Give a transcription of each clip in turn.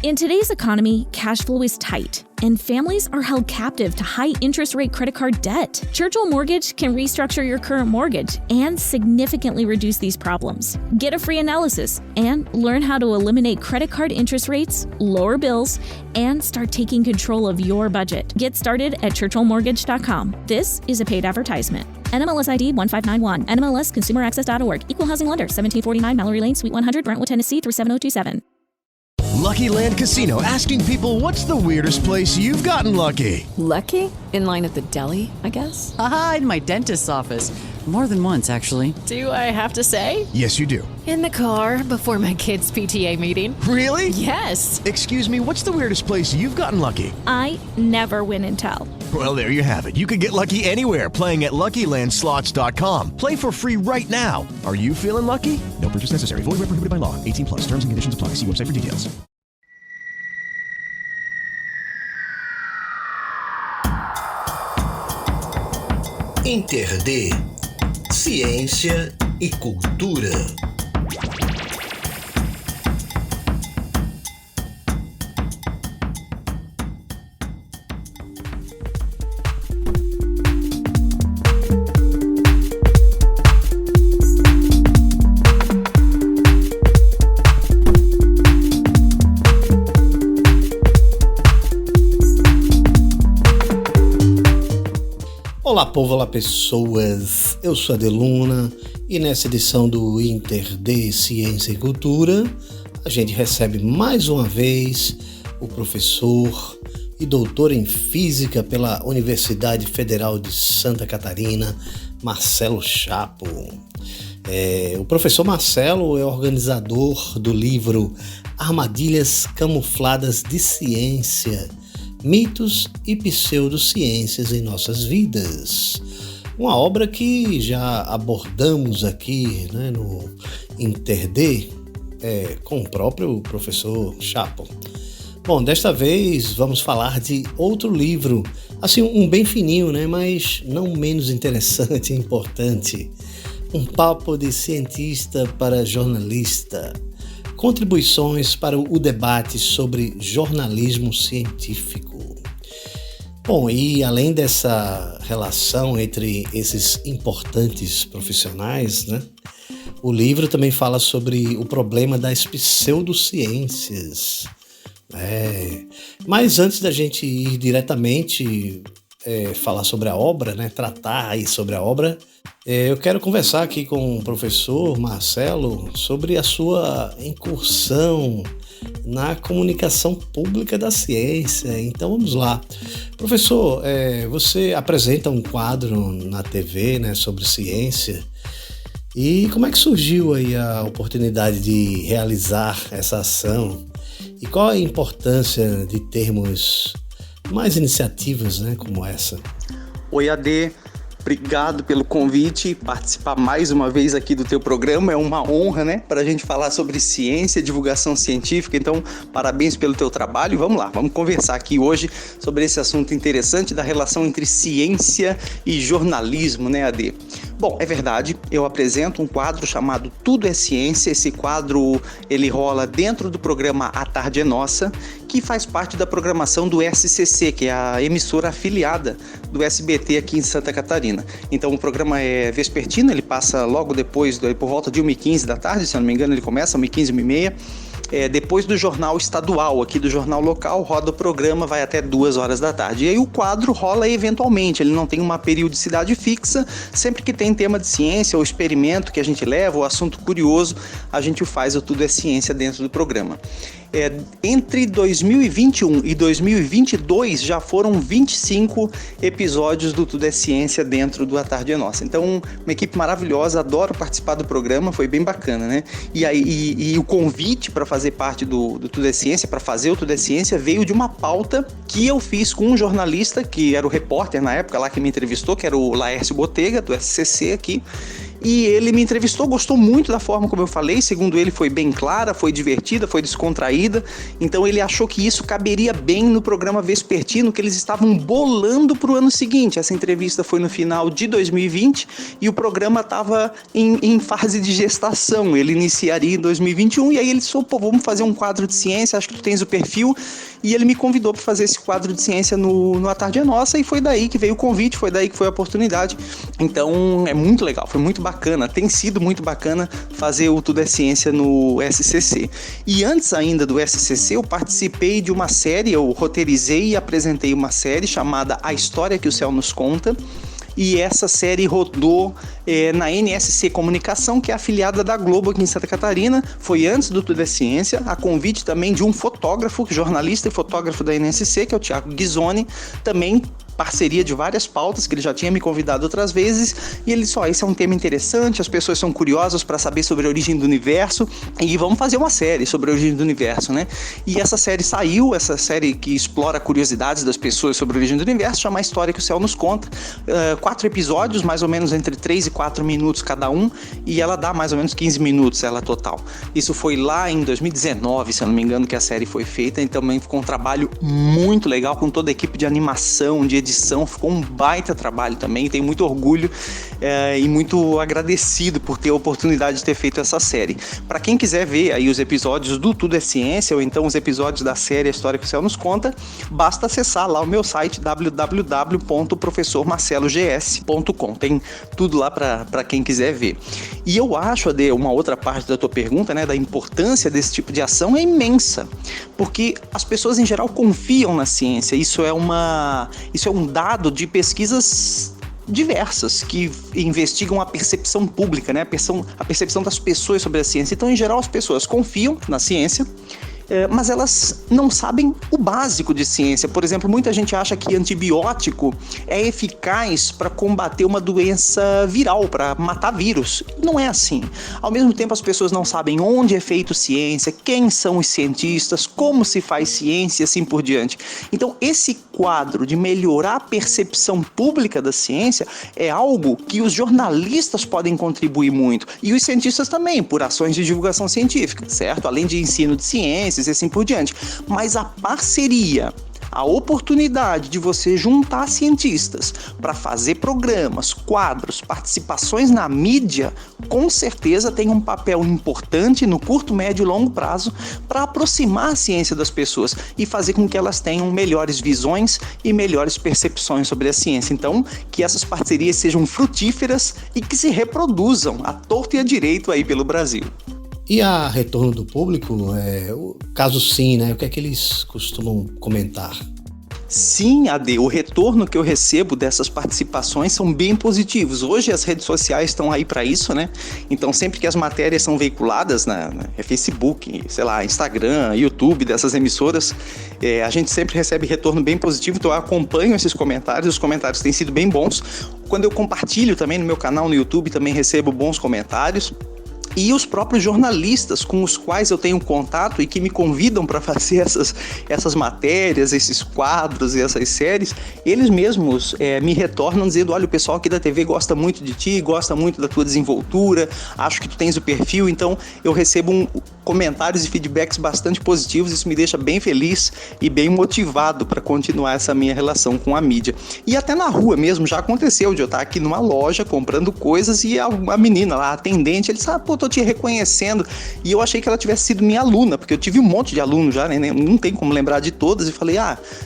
In today's economy, cash flow is tight, and families are held captive to high interest rate credit card debt. Churchill Mortgage can restructure your current mortgage and significantly reduce these problems. Get a free analysis and learn how to eliminate credit card interest rates, lower bills, and start taking control of your budget. Get started at churchillmortgage.com. This is a paid advertisement. NMLS ID 1591, NMLSconsumeraccess.org, Equal Housing Lender, 1749 Mallory Lane, Suite 100, Brentwood, Tennessee, 37027. Lucky Land Casino, asking people, what's the weirdest place you've gotten lucky? Lucky? In line at the deli, I guess? Aha, in my dentist's office. More than once, actually. Do I have to say? Yes, you do. In the car before my kids' PTA meeting. Really? Yes. Excuse me, what's the weirdest place you've gotten lucky? I never win and tell. Well, there you have it. You can get lucky anywhere, playing at LuckyLandSlots.com. Play for free right now. Are you feeling lucky? No purchase necessary. Void where prohibited by law. 18 plus. Terms and conditions apply. See website for details. Inter D, Ciência e Cultura. Olá povo, olá pessoas, eu sou a Adeluna e nessa edição do Inter D Ciência e Cultura a gente recebe mais uma vez o professor e doutor em Física pela Universidade Federal de Santa Catarina, Marcelo Chapo. O professor Marcelo é organizador do livro Armadilhas Camufladas de Ciência, Mitos e Pseudociências em Nossas Vidas. Uma obra que já abordamos aqui, né, no InterD, com o próprio professor Chapo. Bom, desta vez vamos falar de outro livro, assim, um bem fininho, né, mas não menos interessante e importante. Um papo de cientista para jornalista. Contribuições para o debate sobre jornalismo científico. Bom, e além dessa relação entre esses importantes profissionais, né, o livro também fala sobre o problema das pseudociências. Mas antes da gente ir diretamente falar sobre a obra, né, tratar aí sobre a obra, eu quero conversar aqui com o professor Marcelo sobre a sua incursão na comunicação pública da ciência. Então vamos lá. Professor, você apresenta um quadro na TV, né, sobre ciência. E como é que surgiu aí a oportunidade de realizar essa ação? E qual a importância de termos mais iniciativas, né, como essa? Oi, AD. Obrigado pelo convite, participar mais uma vez aqui do teu programa, é uma honra, né, para a gente falar sobre ciência, divulgação científica, então parabéns pelo teu trabalho. Vamos lá, vamos conversar aqui hoje sobre esse assunto interessante da relação entre ciência e jornalismo, né, AD? Bom, é verdade, eu apresento um quadro chamado Tudo é Ciência. Esse quadro, ele rola dentro do programa A Tarde é Nossa, que faz parte da programação do SCC, que é a emissora afiliada do SBT aqui em Santa Catarina. Então o programa é vespertino, ele passa logo depois, por volta de 1h15 da tarde, se eu não me engano ele começa 1h15, 1h30. Depois do jornal estadual, aqui do jornal local, roda o programa, vai até 2h da tarde. E aí o quadro rola eventualmente, ele não tem uma periodicidade fixa, sempre que tem tema de ciência ou experimento que a gente leva, ou assunto curioso, a gente faz o Tudo é Ciência dentro do programa. Entre 2021 e 2022 já foram 25 episódios do Tudo é Ciência dentro do A Tarde é Nossa. Então, uma equipe maravilhosa, adoro participar do programa, foi bem bacana, né? E o convite para fazer parte do Tudo é Ciência, para fazer o Tudo é Ciência, veio de uma pauta que eu fiz com um jornalista, que era o repórter na época lá que me entrevistou, que era o Laércio Botega, do SCC aqui. e ele me entrevistou, gostou muito da forma como eu falei, segundo ele foi bem clara, foi divertida, foi descontraída, então ele achou que isso caberia bem no programa Vespertino que eles estavam bolando para o ano seguinte. Essa entrevista foi no final de 2020 e o programa estava em fase de gestação, ele iniciaria em 2021 e aí ele disse, pô, vamos fazer um quadro de ciência, acho que tu tens o perfil, e ele me convidou para fazer esse quadro de ciência no A Tarde é Nossa, e foi daí que veio o convite, foi daí que foi a oportunidade. Então é muito legal, foi muito bacana, tem sido muito bacana fazer o Tudo é Ciência no SCC. E antes ainda do SCC eu participei de uma série, eu roteirizei e apresentei uma série chamada A História que o Céu nos Conta, e essa série rodou na NSC Comunicação, que é afiliada da Globo aqui em Santa Catarina. Foi antes do Tudo é Ciência, a convite também de um fotógrafo, jornalista e fotógrafo da NSC, que é o Thiago Ghisoni, também parceria de várias pautas, que ele já tinha me convidado outras vezes, e ele disse, esse é um tema interessante, as pessoas são curiosas para saber sobre a origem do universo, e vamos fazer uma série sobre a origem do universo, né? E essa série saiu, essa série que explora curiosidades das pessoas sobre a origem do universo, chama A História que o Céu nos Conta, 4 episódios, mais ou menos entre 3 e 4 minutos cada um, e ela dá mais ou menos 15 minutos, ela total. Isso foi lá em 2019, se eu não me engano, que a série foi feita, e também ficou um trabalho muito legal, com toda a equipe de animação, de edição, ficou um baita trabalho também, tenho muito orgulho e muito agradecido por ter a oportunidade de ter feito essa série. Para quem quiser ver aí os episódios do Tudo é Ciência, ou então os episódios da série A História que o Céu nos Conta, basta acessar lá o meu site www.professormarcelogs.com, tem tudo lá para quem quiser ver. E eu acho, Ade, uma outra parte da tua pergunta, né, da importância desse tipo de ação é imensa, porque as pessoas em geral confiam na ciência, isso é um dado de pesquisas diversas que investigam a percepção pública, né? A percepção das pessoas sobre a ciência. Então, em geral, as pessoas confiam na ciência, mas elas não sabem o básico de ciência. Por exemplo, muita gente acha que antibiótico é eficaz para combater uma doença viral, para matar vírus. Não é assim. Ao mesmo tempo, as pessoas não sabem onde é feito ciência, quem são os cientistas, como se faz ciência e assim por diante. Então, esse quadro de melhorar a percepção pública da ciência é algo que os jornalistas podem contribuir muito. E os cientistas também, por ações de divulgação científica, certo? Além de ensino de ciência, e assim por diante. Mas a parceria, a oportunidade de você juntar cientistas para fazer programas, quadros, participações na mídia, com certeza tem um papel importante no curto, médio e longo prazo para aproximar a ciência das pessoas e fazer com que elas tenham melhores visões e melhores percepções sobre a ciência. Então, que essas parcerias sejam frutíferas e que se reproduzam à torto e à direito aí pelo Brasil. E a retorno do público, caso sim, né? O que é que eles costumam comentar? Sim, Ade, o retorno que eu recebo dessas participações são bem positivos. Hoje as redes sociais estão aí para isso, né? Então sempre que as matérias são veiculadas na Facebook, sei lá, Instagram, YouTube dessas emissoras, a gente sempre recebe retorno bem positivo, então eu acompanho esses comentários, os comentários têm sido bem bons. Quando eu compartilho também no meu canal no YouTube, também recebo bons comentários. E os próprios jornalistas com os quais eu tenho contato e que me convidam para fazer essas matérias, esses quadros e essas séries, eles mesmos me retornam dizendo, olha, o pessoal aqui da TV gosta muito de ti, gosta muito da tua desenvoltura, acho que tu tens o perfil. Então eu recebo comentários e feedbacks bastante positivos, isso me deixa bem feliz e bem motivado para continuar essa minha relação com a mídia. E até na rua mesmo já aconteceu de eu estar aqui numa loja comprando coisas e a menina lá, a atendente, ele disse, pô, tô te reconhecendo, e eu achei que ela tivesse sido minha aluna, porque eu tive um monte de alunos já, né? Não tem como lembrar de todas, e falei,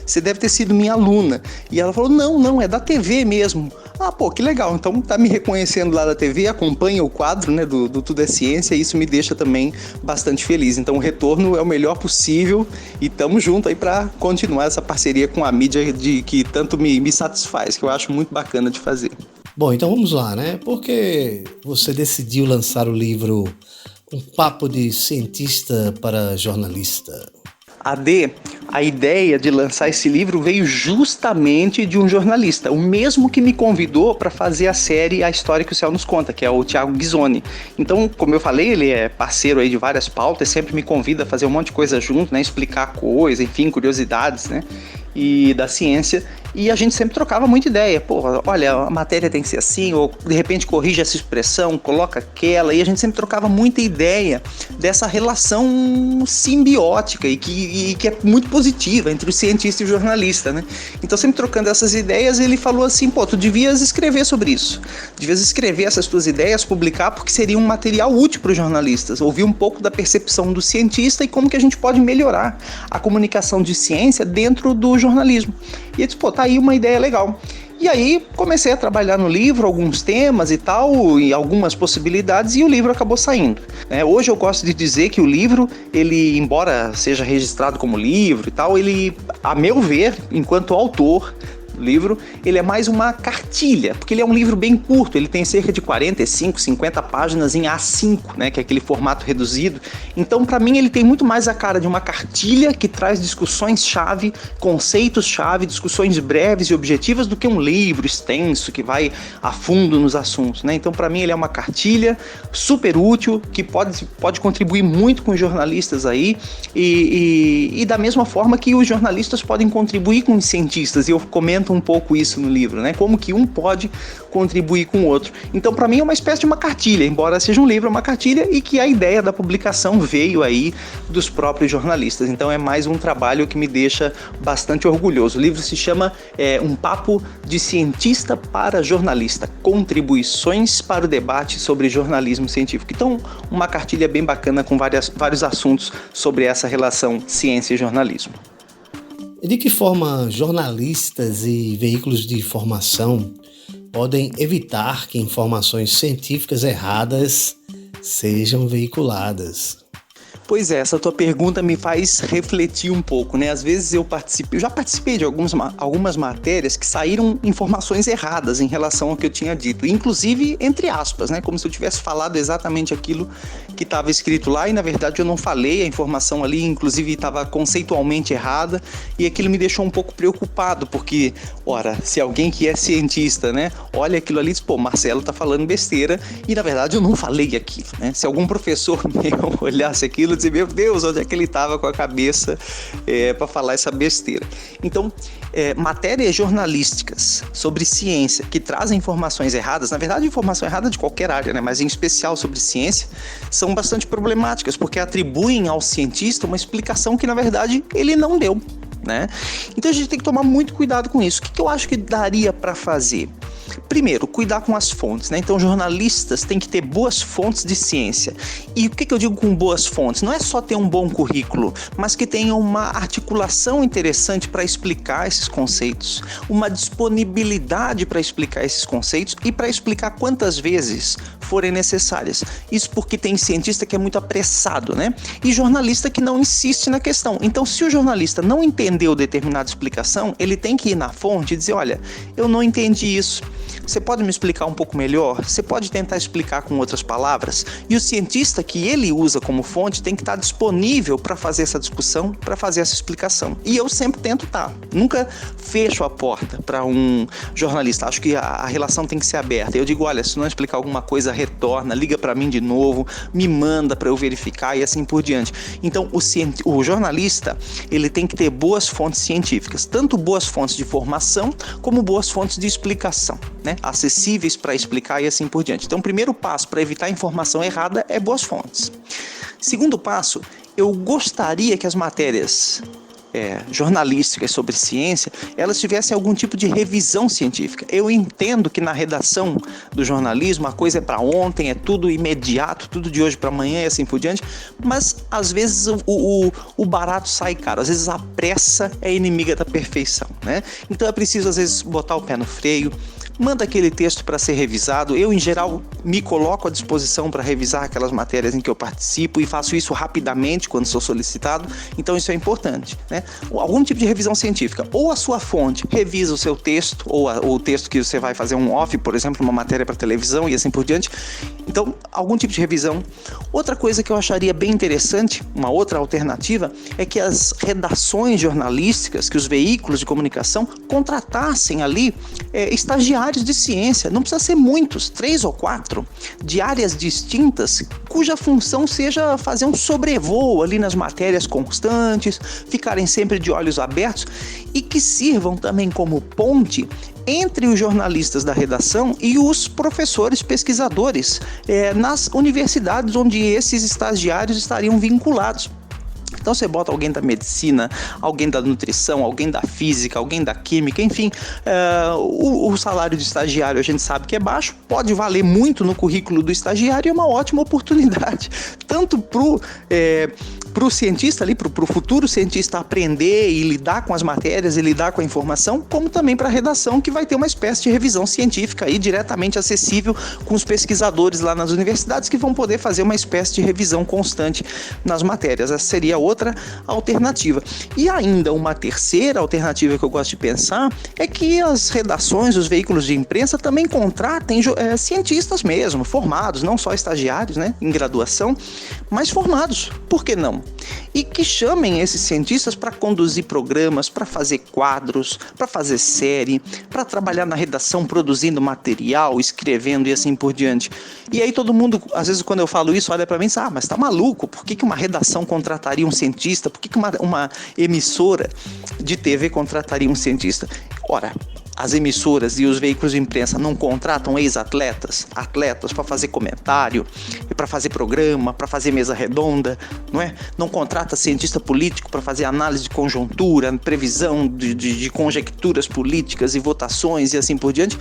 você deve ter sido minha aluna, e ela falou, não, é da TV mesmo. Pô, que legal, então tá me reconhecendo lá da TV, acompanha o quadro, né, do Tudo é Ciência, e isso me deixa também bastante feliz. Então o retorno é o melhor possível e tamo junto aí para continuar essa parceria com a mídia que tanto me satisfaz, que eu acho muito bacana de fazer. Bom, então vamos lá, né? Por que você decidiu lançar o livro Um Papo de Cientista para Jornalista? Ade, a ideia de lançar esse livro veio justamente de um jornalista, o mesmo que me convidou para fazer a série A História que o Céu nos Conta, que é o Thiago Ghisoni. Então, como eu falei, ele é parceiro aí de várias pautas, sempre me convida a fazer um monte de coisa junto, né, explicar coisa, enfim, curiosidades, né? e da ciência, e a gente sempre trocava muita ideia. Pô, olha, a matéria tem que ser assim, ou de repente corrige essa expressão, coloca aquela, e a gente sempre trocava muita ideia dessa relação simbiótica e que é muito positiva entre o cientista e o jornalista, né? Então, sempre trocando essas ideias, ele falou assim, pô, tu devias escrever sobre isso, devias escrever essas tuas ideias, publicar, porque seria um material útil para os jornalistas, ouvir um pouco da percepção do cientista e como que a gente pode melhorar a comunicação de ciência dentro do jornalismo. E ele disse, pô, tá aí uma ideia legal. E aí comecei a trabalhar no livro, alguns temas e tal, e algumas possibilidades, e o livro acabou saindo. Hoje eu gosto de dizer que o livro, ele, embora seja registrado como livro e tal, ele, a meu ver, enquanto autor, livro, ele é mais uma cartilha, porque ele é um livro bem curto, ele tem cerca de 45, 50 páginas em A5, né, que é aquele formato reduzido. Então, para mim, ele tem muito mais a cara de uma cartilha que traz discussões-chave, conceitos-chave, discussões breves e objetivas, do que um livro extenso que vai a fundo nos assuntos, né? Então, para mim, ele é uma cartilha super útil, que pode contribuir muito com os jornalistas aí, e da mesma forma que os jornalistas podem contribuir com os cientistas, e eu comento um pouco isso no livro, né? Como que um pode contribuir com o outro. Então, para mim, é uma espécie de uma cartilha, embora seja um livro, é uma cartilha, e que a ideia da publicação veio aí dos próprios jornalistas. Então, é mais um trabalho que me deixa bastante orgulhoso. O livro se chama Um Papo de Cientista para Jornalista, Contribuições para o Debate sobre Jornalismo Científico. Então, uma cartilha bem bacana com vários assuntos sobre essa relação ciência e jornalismo. De que forma jornalistas e veículos de informação podem evitar que informações científicas erradas sejam veiculadas? Pois é, essa tua pergunta me faz refletir um pouco, né? Às vezes eu já participei de algumas matérias que saíram informações erradas em relação ao que eu tinha dito, inclusive entre aspas, né? Como se eu tivesse falado exatamente aquilo que estava escrito lá, e na verdade eu não falei, a informação ali inclusive estava conceitualmente errada, e aquilo me deixou um pouco preocupado, porque, ora, se alguém que é cientista, né, olha aquilo ali e diz, pô, Marcelo tá falando besteira, e na verdade eu não falei aquilo, né? Se algum professor meu olhasse aquilo, dizer, meu Deus, onde é que ele estava com a cabeça para falar essa besteira. Então, matérias jornalísticas sobre ciência que trazem informações erradas, na verdade informação errada de qualquer área, né, mas em especial sobre ciência, são bastante problemáticas, porque atribuem ao cientista uma explicação que na verdade ele não deu, né? Então a gente tem que tomar muito cuidado com isso. O que eu acho que daria para fazer? Primeiro, cuidar com as fontes, né? Então, jornalistas têm que ter boas fontes de ciência. E o que eu digo com boas fontes? Não é só ter um bom currículo, mas que tenha uma articulação interessante para explicar esses conceitos, uma disponibilidade para explicar esses conceitos e para explicar quantas vezes forem necessárias. Isso porque tem cientista que é muito apressado, né? E jornalista que não insiste na questão. Então, se o jornalista não entendeu determinada explicação, ele tem que ir na fonte e dizer, olha, eu não entendi isso. Você pode me explicar um pouco melhor? Você pode tentar explicar com outras palavras? E o cientista que ele usa como fonte tem que estar disponível para fazer essa discussão, para fazer essa explicação. E eu sempre tento estar. Nunca fecho a porta para um jornalista. Acho que a relação tem que ser aberta. Eu digo, olha, se não explicar alguma coisa, retorna, liga para mim de novo, me manda para eu verificar e assim por diante. Então, o jornalista, ele tem que ter boas fontes científicas, tanto boas fontes de formação como boas fontes de explicação, né? Acessíveis para explicar e assim por diante. Então, o primeiro passo para evitar a informação errada é boas fontes. Segundo passo, eu gostaria que as matérias jornalísticas sobre ciência, elas tivessem algum tipo de revisão científica. Eu entendo que na redação do jornalismo a coisa é para ontem, é tudo imediato, tudo de hoje para amanhã e assim por diante, mas às vezes o barato sai caro, às vezes a pressa é inimiga da perfeição, né? Então é preciso às vezes botar o pé no freio, manda aquele texto para ser revisado. Eu, em geral, me coloco à disposição para revisar aquelas matérias em que eu participo e faço isso rapidamente quando sou solicitado, então isso é importante, né? Algum tipo de revisão científica. Ou a sua fonte revisa o seu texto, ou o texto que você vai fazer um off, por exemplo, uma matéria para televisão e assim por diante. Então, algum tipo de revisão. Outra coisa que eu acharia bem interessante, uma outra alternativa, é que as redações jornalísticas, que os veículos de comunicação contratassem ali estagiários estagiários de ciência, não precisa ser muitos, 3 ou 4, de áreas distintas, cuja função seja fazer um sobrevoo ali nas matérias constantes, ficarem sempre de olhos abertos e que sirvam também como ponte entre os jornalistas da redação e os professores pesquisadores nas universidades onde esses estagiários estariam vinculados. Então você bota alguém da medicina, alguém da nutrição, alguém da física, alguém da química, enfim, o salário de estagiário a gente sabe que é baixo, pode valer muito no currículo do estagiário e é uma ótima oportunidade, tanto para o cientista ali, para o futuro cientista aprender e lidar com as matérias e lidar com a informação, como também para a redação, que vai ter uma espécie de revisão científica aí diretamente acessível com os pesquisadores lá nas universidades, que vão poder fazer uma espécie de revisão constante nas matérias. Essa seria outra alternativa. E ainda uma terceira alternativa que eu gosto de pensar é que as redações, os veículos de imprensa também contratem cientistas mesmo, formados, não só estagiários, né, em graduação, mas formados. Por que não? E que chamem esses cientistas para conduzir programas, para fazer quadros, para fazer série, para trabalhar na redação produzindo material, escrevendo e assim por diante. E aí todo mundo, às vezes quando eu falo isso, olha para mim e diz, mas tá maluco, por que uma redação contrataria um cientista? Por que uma emissora de TV contrataria um cientista? Ora, as emissoras e os veículos de imprensa não contratam ex-atletas, atletas para fazer comentário, para fazer programa, para fazer mesa redonda, não é? Não contrata cientista político para fazer análise de conjuntura, previsão de conjecturas políticas e votações e assim por diante.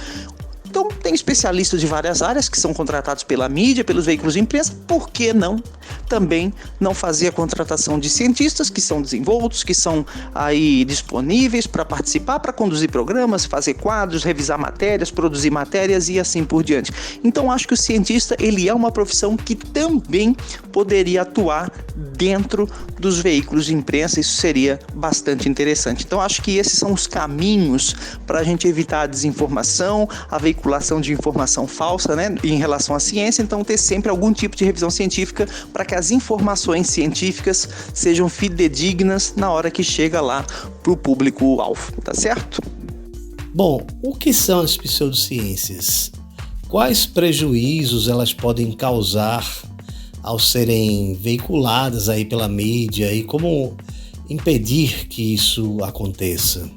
Então, tem especialistas de várias áreas que são contratados pela mídia, pelos veículos de imprensa, por que não também não fazer a contratação de cientistas que são desenvoltos, que são aí disponíveis para participar, para conduzir programas, fazer quadros, revisar matérias, produzir matérias e assim por diante. Então, acho que o cientista, ele é uma profissão que também poderia atuar dentro dos veículos de imprensa, isso seria bastante interessante. Então, acho que esses são os caminhos para a gente evitar a desinformação, a veiculação de informação falsa, né, em relação à ciência. Então, ter sempre algum tipo de revisão científica para que as informações científicas sejam fidedignas na hora que chega lá para o público-alvo, tá certo? Bom, o que são as pseudociências? Quais prejuízos elas podem causar ao serem veiculadas aí pela mídia e como impedir que isso aconteça?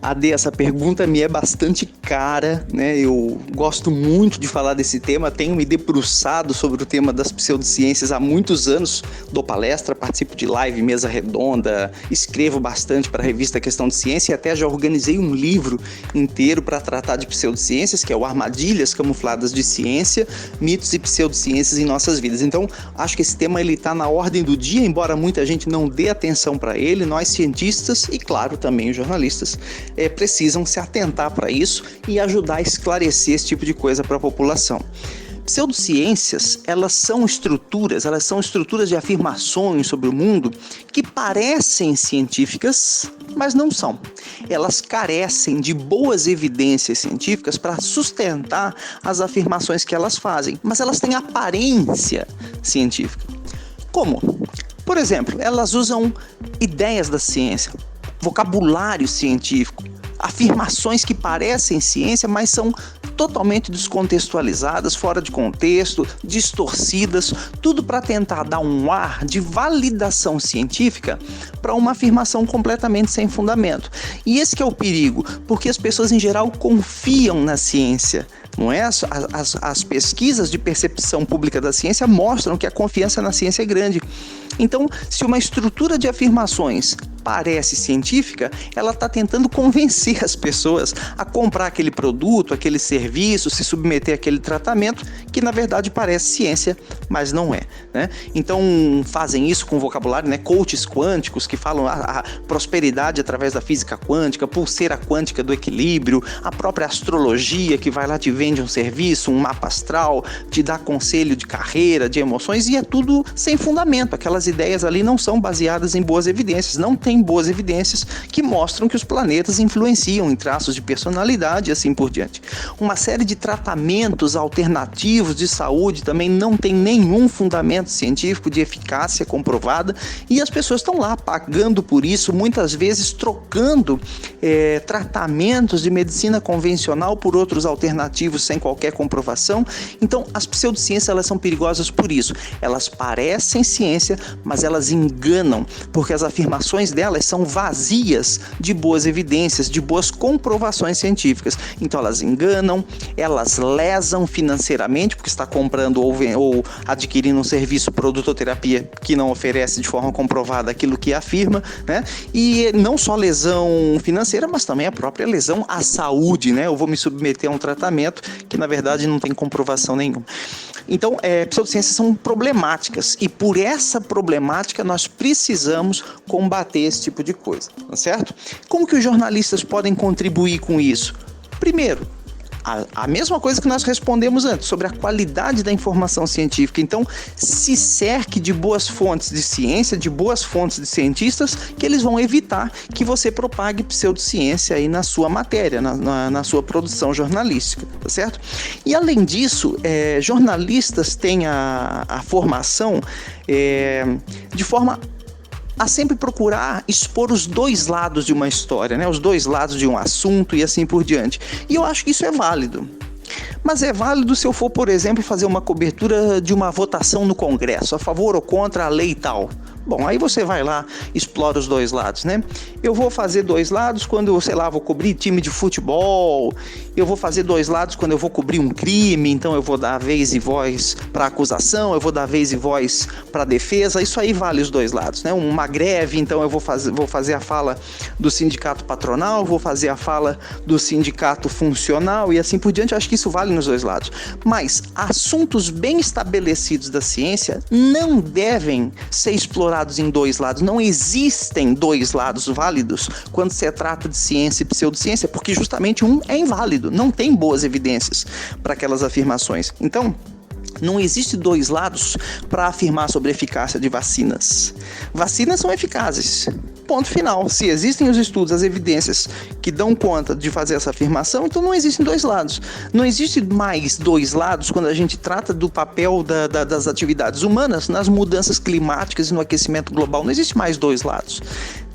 Ade, essa pergunta me é bastante cara, né? Eu gosto muito de falar desse tema, tenho me debruçado sobre o tema das pseudociências há muitos anos, dou palestra, participo de live, mesa redonda, escrevo bastante para a revista Questão de Ciência e até já organizei um livro inteiro para tratar de pseudociências, que é o Armadilhas Camufladas de Ciência, Mitos e Pseudociências em Nossas Vidas. Então, acho que esse tema está na ordem do dia, embora muita gente não dê atenção para ele, nós cientistas e, claro, também os jornalistas, precisam se atentar para isso e ajudar a esclarecer esse tipo de coisa para a população. Pseudociências, elas são estruturas de afirmações sobre o mundo que parecem científicas, mas não são. Elas carecem de boas evidências científicas para sustentar as afirmações que elas fazem, mas elas têm aparência científica. Como? Por exemplo, elas usam ideias da ciência, vocabulário científico, afirmações que parecem ciência, mas são totalmente descontextualizadas, fora de contexto, distorcidas, tudo para tentar dar um ar de validação científica para uma afirmação completamente sem fundamento. E esse que é o perigo, porque as pessoas em geral confiam na ciência. Não é? As pesquisas de percepção pública da ciência mostram que a confiança na ciência é grande. Então, se uma estrutura de afirmações parece científica, ela está tentando convencer as pessoas a comprar aquele produto, aquele serviço, se submeter àquele tratamento, que na verdade parece ciência, mas não é, né? Então, fazem isso com vocabulário, né? Coaches quânticos que falam a prosperidade através da física quântica, pulseira quântica do equilíbrio, a própria astrologia que vai lá te vende um serviço, um mapa astral, te dá conselho de carreira, de emoções, e é tudo sem fundamento, aquelas as ideias ali não são baseadas em boas evidências, não tem boas evidências que mostram que os planetas influenciam em traços de personalidade e assim por diante. Uma série de tratamentos alternativos de saúde também não tem nenhum fundamento científico de eficácia comprovada e as pessoas estão lá pagando por isso, muitas vezes trocando tratamentos de medicina convencional por outros alternativos sem qualquer comprovação. Então, as pseudociências elas são perigosas por isso. Elas parecem ciência, mas elas enganam, porque as afirmações delas são vazias de boas evidências, de boas comprovações científicas. Então, elas enganam, elas lesam financeiramente, porque está comprando ou adquirindo um serviço, produto ou terapia que não oferece de forma comprovada aquilo que afirma, né? E não só lesão financeira, mas também a própria lesão à saúde, né? Eu vou me submeter a um tratamento que na verdade não tem comprovação nenhuma. Então, pseudociências são problemáticas e por essa problemática nós precisamos combater esse tipo de coisa, tá certo? Como que os jornalistas podem contribuir com isso? Primeiro, a mesma coisa que nós respondemos antes, sobre a qualidade da informação científica. Então, se cerque de boas fontes de ciência, de boas fontes de cientistas, que eles vão evitar que você propague pseudociência aí na sua matéria, na sua produção jornalística, tá certo? E além disso, jornalistas têm a formação de forma a sempre procurar expor os dois lados de uma história, né? Os dois lados de um assunto e assim por diante. E eu acho que isso é válido. Mas é válido se eu for, por exemplo, fazer uma cobertura de uma votação no Congresso, a favor ou contra a lei tal. Bom, aí você vai lá, explora os dois lados, né? Eu vou fazer dois lados quando, sei lá, vou cobrir time de futebol, eu vou fazer dois lados quando eu vou cobrir um crime, então eu vou dar vez e voz para a acusação, eu vou dar vez e voz para a defesa, isso aí vale os dois lados, né? Uma greve, então eu vou fazer a fala do sindicato patronal, vou fazer a fala do sindicato funcional e assim por diante, eu acho que isso vale nos dois lados. Mas assuntos bem estabelecidos da ciência não devem ser explorados em dois lados. Não existem dois lados válidos quando se trata de ciência e pseudociência, porque justamente um é inválido, não tem boas evidências para aquelas afirmações. Então, não existe dois lados para afirmar sobre a eficácia de vacinas. Vacinas são eficazes. Ponto final. Se existem os estudos, as evidências que dão conta de fazer essa afirmação, então não existem dois lados. Não existe mais dois lados quando a gente trata do papel das atividades humanas nas mudanças climáticas e no aquecimento global. Não existe mais dois lados,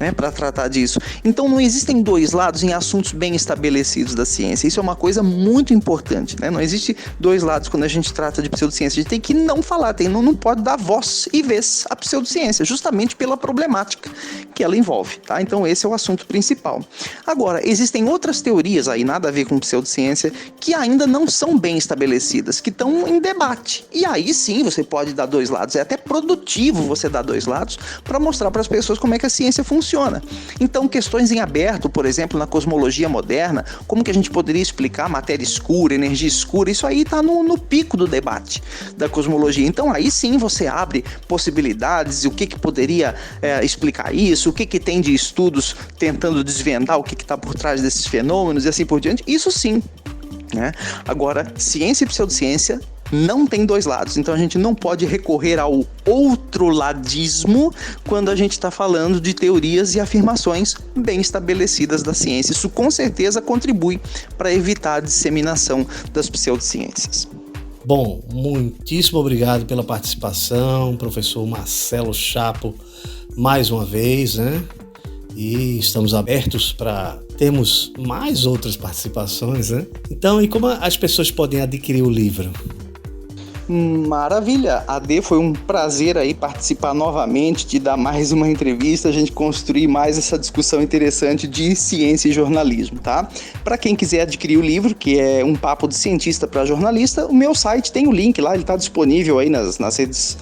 né, para tratar disso. Então não existem dois lados em assuntos bem estabelecidos da ciência. Isso é uma coisa muito importante, né? Não existe dois lados quando a gente trata de pseudociência. A gente tem que não falar, não pode dar voz e vez à pseudociência, justamente pela problemática que ela envolve, tá? Então esse é o assunto principal. Agora, existem outras teorias aí, nada a ver com pseudociência, que ainda não são bem estabelecidas, que estão em debate. E aí sim você pode dar dois lados. É até produtivo você dar dois lados para mostrar para as pessoas como é que a ciência funciona. Então, questões em aberto, por exemplo, na cosmologia moderna, como que a gente poderia explicar matéria escura, energia escura, isso aí está no pico do debate da cosmologia. Então, aí sim você abre possibilidades, o que poderia explicar isso, o que tem de estudos tentando desvendar o que está por trás desses fenômenos e assim por diante. Isso sim, né? Agora, ciência e pseudociência não tem dois lados, então a gente não pode recorrer ao outroladismo quando a gente está falando de teorias e afirmações bem estabelecidas da ciência. Isso com certeza contribui para evitar a disseminação das pseudociências. Bom, muitíssimo obrigado pela participação, professor Marcelo Chapo, mais uma vez, né? E estamos abertos para termos mais outras participações, né? Então, e como as pessoas podem adquirir o livro? Maravilha, AD, foi um prazer aí participar novamente, te dar mais uma entrevista, a gente construir mais essa discussão interessante de ciência e jornalismo, tá? Para quem quiser adquirir o livro, que é Um Papo de Cientista para Jornalista, o meu site tem o link lá, ele está disponível aí nas redes,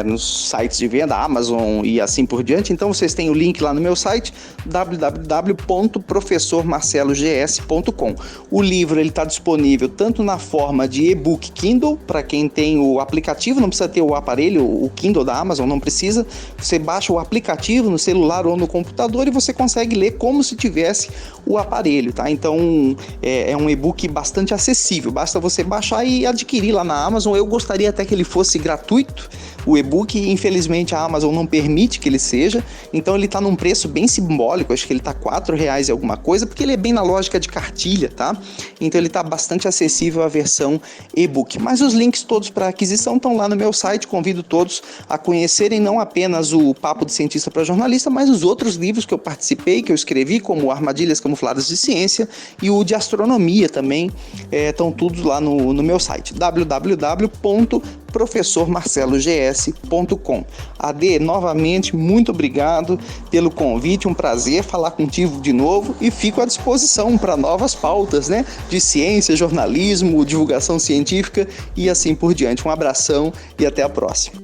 nos sites de venda, Amazon e assim por diante. Então vocês têm o link lá no meu site, www.professormarcelogs.com. O livro ele está disponível tanto na forma de e-book Kindle, para quem tem o aplicativo, não precisa ter o aparelho, o Kindle da Amazon, não precisa. Você baixa o aplicativo no celular ou no computador e você consegue ler como se tivesse o aparelho, tá? Então é um e-book bastante acessível, basta você baixar e adquirir lá na Amazon. Eu gostaria até que ele fosse gratuito, o e-book, infelizmente a Amazon não permite que ele seja, então ele está num preço bem simbólico, acho que ele está R$4 e alguma coisa, porque ele é bem na lógica de cartilha, tá? Então ele está bastante acessível a versão e-book, mas os links todos para aquisição estão lá no meu site. Convido todos a conhecerem não apenas o Papo de Cientista para Jornalista, mas os outros livros que eu participei, que eu escrevi, como Armadilhas Camufladas de Ciência e o de Astronomia também, estão todos lá no meu site, www.professormarcelogs.com. AD, novamente, muito obrigado pelo convite, um prazer falar contigo de novo e fico à disposição para novas pautas, né, de ciência, jornalismo, divulgação científica e assim por diante. Um abração e até a próxima.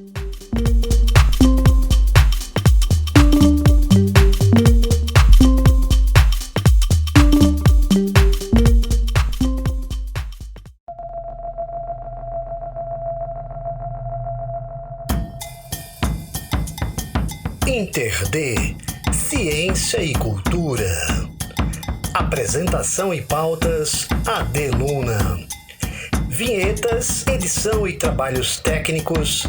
InterD, Ciência e Cultura. Apresentação e pautas, AD Luna. Vinhetas, edição e trabalhos técnicos,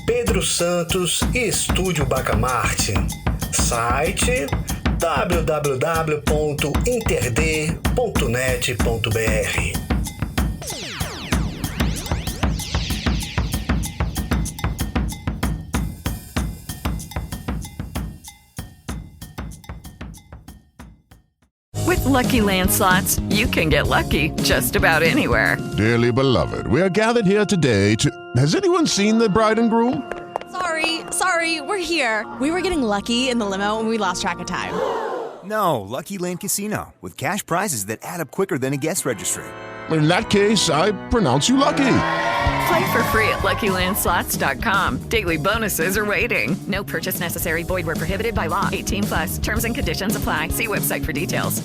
Pedro Santos e Estúdio Bacamarte. Site www.interd.net.br. With Lucky Land Slots, you can get lucky just about anywhere. Dearly beloved, we are gathered here today to... Has anyone seen the bride and groom? Sorry, we're here. We were getting lucky in the limo and we lost track of time. No, Lucky Land Casino, with cash prizes that add up quicker than a guest registry. In that case, I pronounce you lucky. Play for free at LuckyLandSlots.com. Daily bonuses are waiting. No purchase necessary. Void where prohibited by law. 18+. Terms and conditions apply. See website for details.